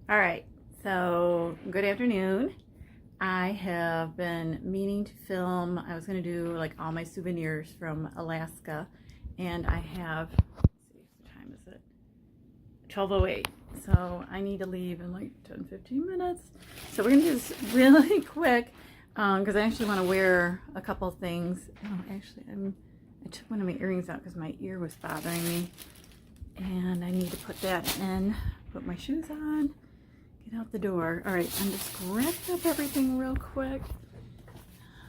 All right, so good afternoon. I have been meaning to film. I was going to do like all my souvenirs from Alaska, and I have, let's see, what time is it? 12:08. So I need to leave in like 10-15 minutes. So we're going to do this really quick because I actually want to wear a couple things. Oh, actually, I took one of my earrings out because my ear was bothering me, and I need to put that in, put my shoes on. Get out the door. All right, I'm just wrapping up everything real quick.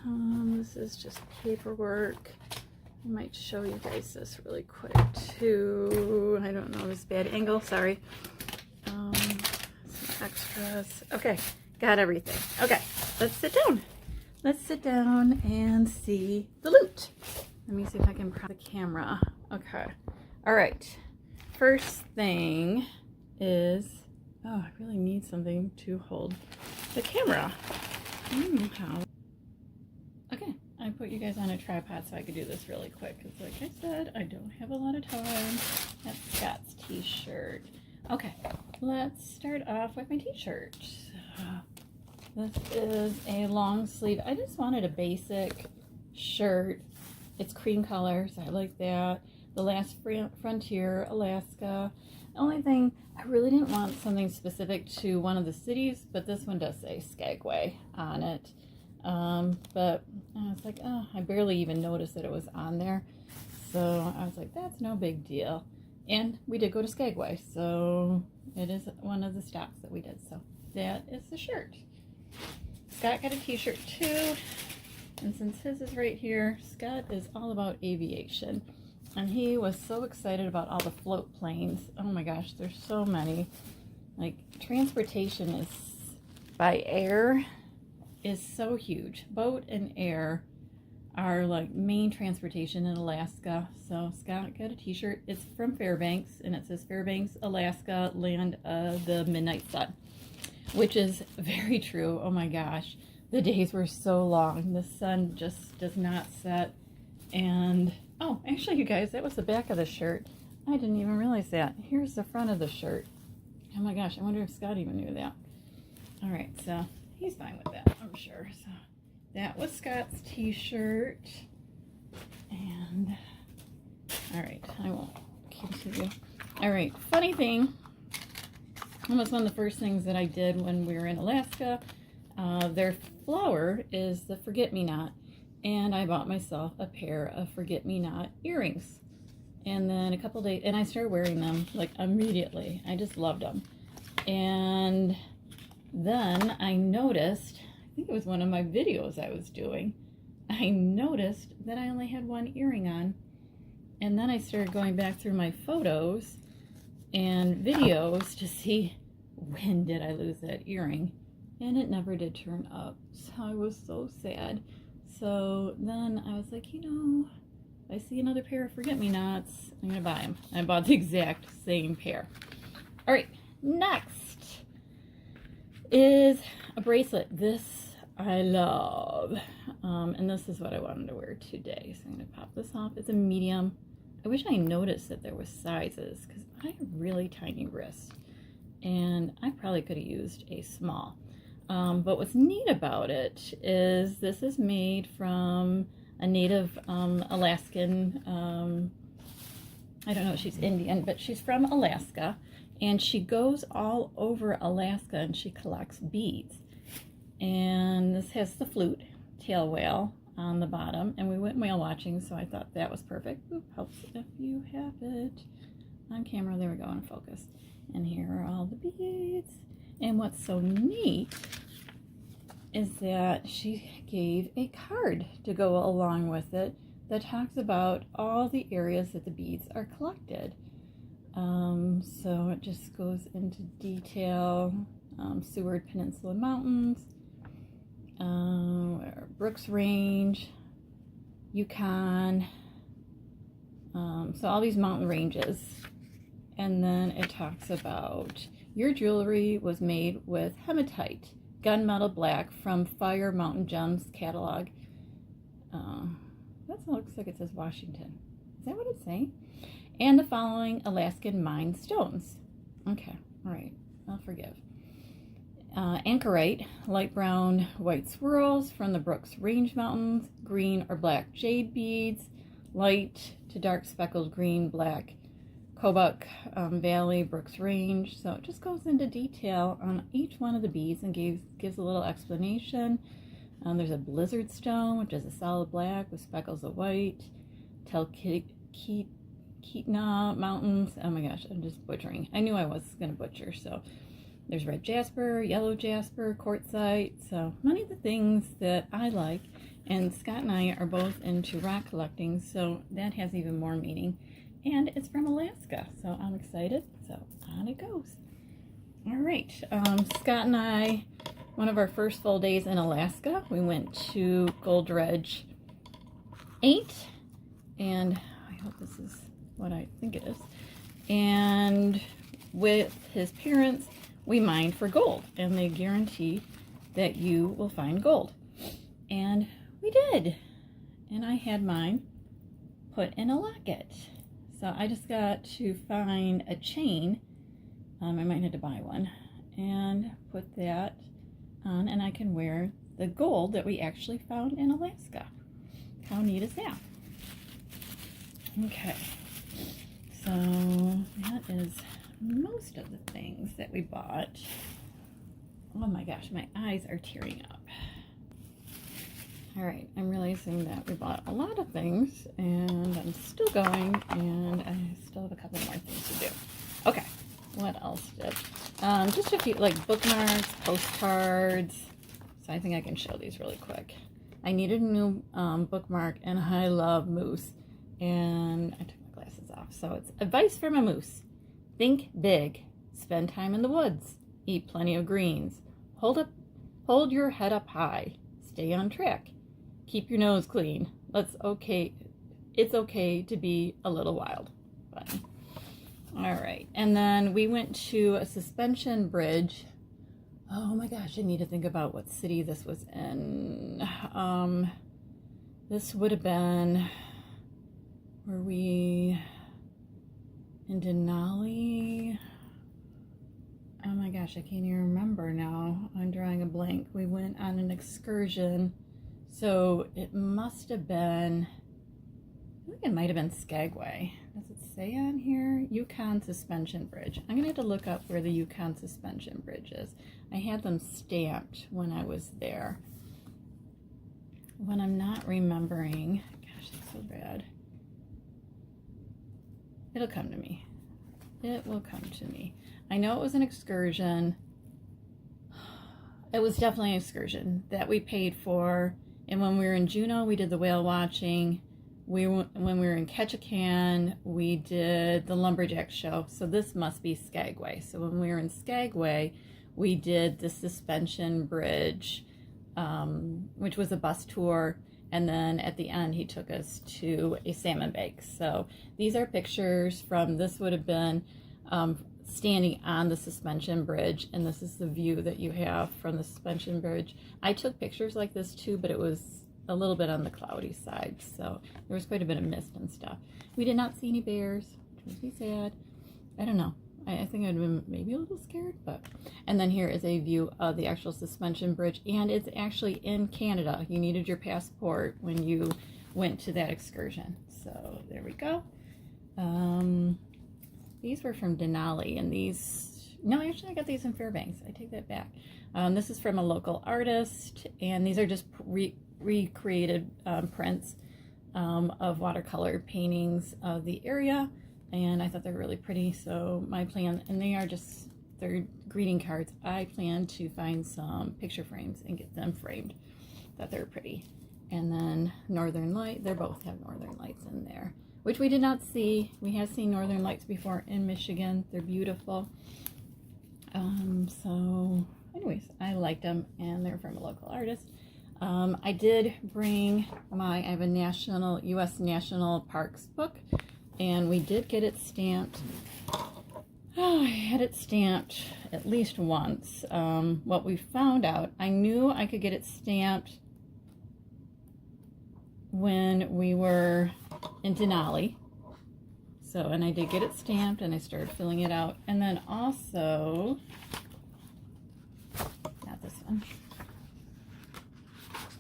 This is just paperwork. I might show you guys this really quick too. I don't know, this bad angle, sorry. Some extras. Okay, got everything. Okay, let's sit down. Let's sit down and see the loot. Let me see if I can prop the camera. Okay, all right. First thing is, oh, I really need something to hold the camera. I don't know how. Okay, I put you guys on a tripod so I could do this really quick because, like I said, I don't have a lot of time. That's Scott's t-shirt. Okay, let's start off with my t-shirt. This is a long sleeve. I just wanted a basic shirt. It's cream color, so I like that. The Last Frontier, Alaska. The only thing, I really didn't want something specific to one of the cities, but this one does say Skagway on it. But I was like, oh, I barely even noticed that it was on there. So I was like, that's no big deal. And we did go to Skagway, so it is one of the stops that we did. So that is the shirt. Scott got a t-shirt too. And since his is right here, Scott is all about aviation. And he was so excited about all the float planes. Oh my gosh, there's so many. Like, transportation is by air is so huge. Boat and air are like main transportation in Alaska. So Scott got a t-shirt. It's from Fairbanks, and it says Fairbanks, Alaska, land of the midnight sun, which is very true. Oh my gosh, the days were so long. The sun just does not set. And oh, actually, you guys, that was the back of the shirt. I didn't even realize that. Here's the front of the shirt. Oh my gosh, I wonder if Scott even knew that. All right, so he's fine with that, I'm sure. So that was Scott's t-shirt. And all right, I won't continue. All right, funny thing. That was one of the first things that I did when we were in Alaska. Their flower is the forget-me-not. And I bought myself a pair of forget-me-not earrings. And then a couple days, and I started wearing them like immediately. I just loved them. And then I noticed, I think it was one of my videos I was doing, I noticed that I only had one earring on. And then I started going back through my photos and videos to see when did I lose that earring. And it never did turn up. So I was so sad. So then I was like, you know, if I see another pair of forget-me-nots, I'm going to buy them. I bought the exact same pair. All right, next is a bracelet. This I love. And this is what I wanted to wear today. So I'm going to pop this off. It's a medium. I wish I noticed that there was sizes because I have really tiny wrists. And I probably could have used a small. But what's neat about it is this is made from a Native Alaskan, I don't know if she's Indian, but she's from Alaska, and she goes all over Alaska and she collects beads. And this has the flute, tail whale on the bottom, and we went whale watching, so I thought that was perfect. Ooh, helps if you have it on camera. There we go, in focus. And here are all the beads. And what's so neat is that she gave a card to go along with it that talks about all the areas that the beads are collected. So it just goes into detail. Seward Peninsula Mountains, Brooks Range, Yukon. So all these mountain ranges. And then it talks about your jewelry was made with hematite, gunmetal black from Fire Mountain Gems catalog. That looks like it says Washington. Is that what it's saying? And the following Alaskan mined stones. Okay, all right, I'll forgive. anchorite, light brown white swirls from the Brooks Range Mountains, green or black jade beads, light to dark speckled green, black Kobuk Valley, Brooks Range. So it just goes into detail on each one of the beads and gives a little explanation. There's a blizzard stone, which is a solid black with speckles of white. Talkeetna Mountains. Oh my gosh, I'm just butchering. I knew I was going to butcher. So there's red jasper, yellow jasper, quartzite. So many of the things that I like. And Scott and I are both into rock collecting, so that has even more meaning. And it's from Alaska, so I'm excited. So on it goes. All right, Scott and I, one of our first full days in Alaska, we went to Gold Dredge 8, and I hope this is what I think it is. And with his parents, we mined for gold, and they guarantee that you will find gold. And we did. And I had mine put in a locket. So I just got to find a chain. I might have to buy one. And put that on, and I can wear the gold that we actually found in Alaska. How neat is that? Okay. So that is most of the things that we bought. Oh my gosh, my eyes are tearing up. All right, I'm realizing that we bought a lot of things, and I'm still going, and I still have a couple more things to do. Okay, what else did? Just a few, like bookmarks, postcards. So I think I can show these really quick. I needed a new bookmark, and I love moose. And I took my glasses off. So it's advice from a moose. Think big. Spend time in the woods. Eat plenty of greens. Hold your head up high. Stay on track. Keep your nose clean. It's okay to be a little wild. But, all right. And then we went to a suspension bridge. Oh my gosh, I need to think about what city this was in. This would have been, were we in Denali? Oh my gosh, I can't even remember now. I'm drawing a blank. We went on an excursion. So it must have been, I think it might have been Skagway. Does it say on here? Yukon Suspension Bridge. I'm going to have to look up where the Yukon Suspension Bridge is. I had them stamped when I was there. When I'm not remembering, gosh, that's so bad. It'll come to me. It will come to me. I know it was an excursion. It was definitely an excursion that we paid for. And when we were in Juneau, we did the whale watching. When we were in Ketchikan, we did the lumberjack show. So this must be Skagway. So when we were in Skagway, we did the suspension bridge, which was a bus tour. And then at the end, he took us to a salmon bake. So these are pictures from, this would have been standing on the suspension bridge, and this is the view that you have from the suspension bridge. I took pictures like this too, but it was a little bit on the cloudy side, so there was quite a bit of mist and stuff. We did not see any bears, which makes me sad. I don't know. I think I'd been maybe a little scared, but. And then here is a view of the actual suspension bridge, and it's actually in Canada. You needed your passport when you went to that excursion. So there we go. These were from Denali, and these, no, actually I got these in Fairbanks. I take that back. This is from a local artist, and these are just recreated prints of watercolor paintings of the area, and I thought they were really pretty. So my plan, and they're greeting cards. I plan to find some picture frames and get them framed. Thought they were pretty. And then Northern Light, they both have Northern Lights in there, which we did not see. We have seen Northern Lights before in Michigan. They're beautiful. So anyways, I liked them, and they're from a local artist. I did bring I have a U.S. National Parks book, and we did get it stamped. Oh, I had it stamped at least once. What we found out, I knew I could get it stamped when we were in Denali. So, and I did get it stamped, and I started filling it out. And then also,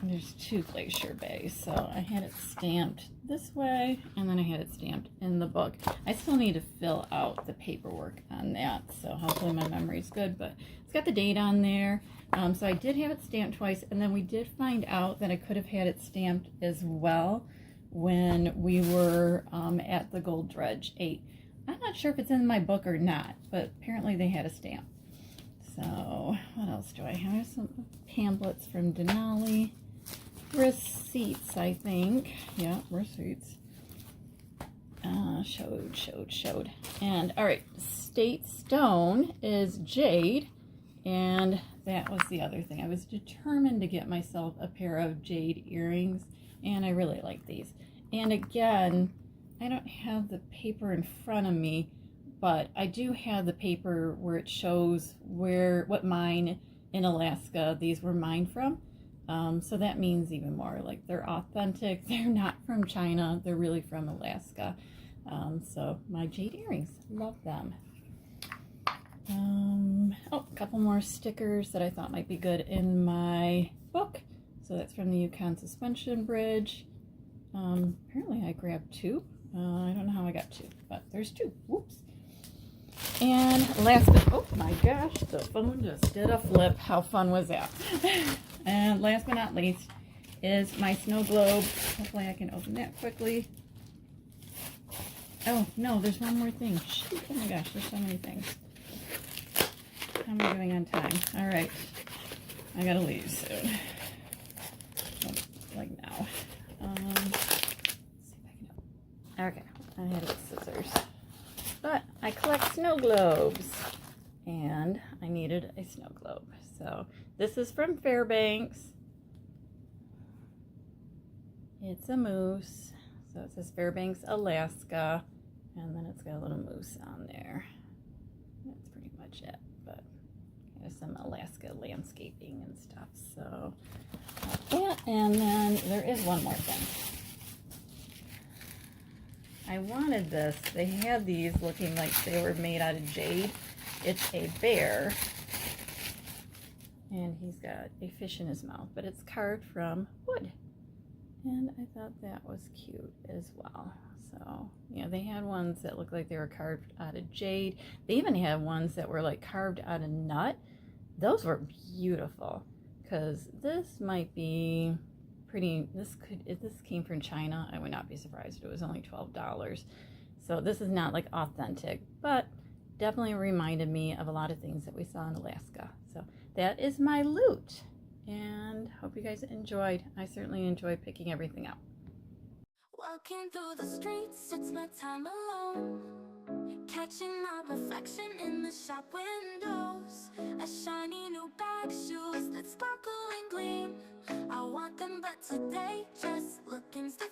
there's 2 glacier bays, so I had it stamped this way, and then I had it stamped in the book. I still need to fill out the paperwork on that, so hopefully my memory's good, but it's got the date on there. So I did have it stamped twice, and then we did find out that I could have had it stamped as well when we were at the Gold Dredge 8. I'm not sure if it's in my book or not, but apparently they had a stamp. So what else do I have? I have some pamphlets from Denali. Receipts, I think. Yeah, receipts. Showed. And all right, state stone is jade, and that was the other thing. I was determined to get myself a pair of jade earrings, and I really like these. And again, I don't have the paper in front of me, but I do have the paper where it shows what mine in Alaska these were mined from. So that means even more, like they're authentic. They're not from China. They're really from Alaska. So my jade earrings, love them. Oh, a couple more stickers that I thought might be good in my book. So that's from the Yukon Suspension Bridge. Apparently I grabbed 2. I don't know how I got 2, but there's 2. Whoops. And last but, oh my gosh, the phone just did a flip. How fun was that? And last but not least is my snow globe. Hopefully I can open that quickly. Oh, no, there's one more thing. Shoot, oh my gosh, there's so many things. How am I doing on time? All right, I gotta leave soon. Oh, like now. Let's see if I can. Okay, I had it with scissors. But I collect snow globes, and I needed a snow globe. So this is from Fairbanks. It's a moose. So it says Fairbanks, Alaska, and then it's got a little moose on there. That's pretty much it, but there's some Alaska landscaping and stuff. So yeah, and then there is one more thing. I wanted this. They had these looking like they were made out of jade. It's a bear, and he's got a fish in his mouth, but it's carved from wood. And I thought that was cute as well. So, yeah, they had ones that looked like they were carved out of jade. They even had ones that were like carved out of nut. Those were beautiful, because this might be pretty, if this came from China, I would not be surprised. It was only $12. So this is not like authentic, but definitely reminded me of a lot of things that we saw in Alaska. So that is my loot, and hope you guys enjoyed. I certainly enjoyed picking everything up. Walking through the streets, it's my time alone, catching my reflection in the shop windows. A shiny new bag, shoes that sparkle and gleam. I want them, but today just looking's the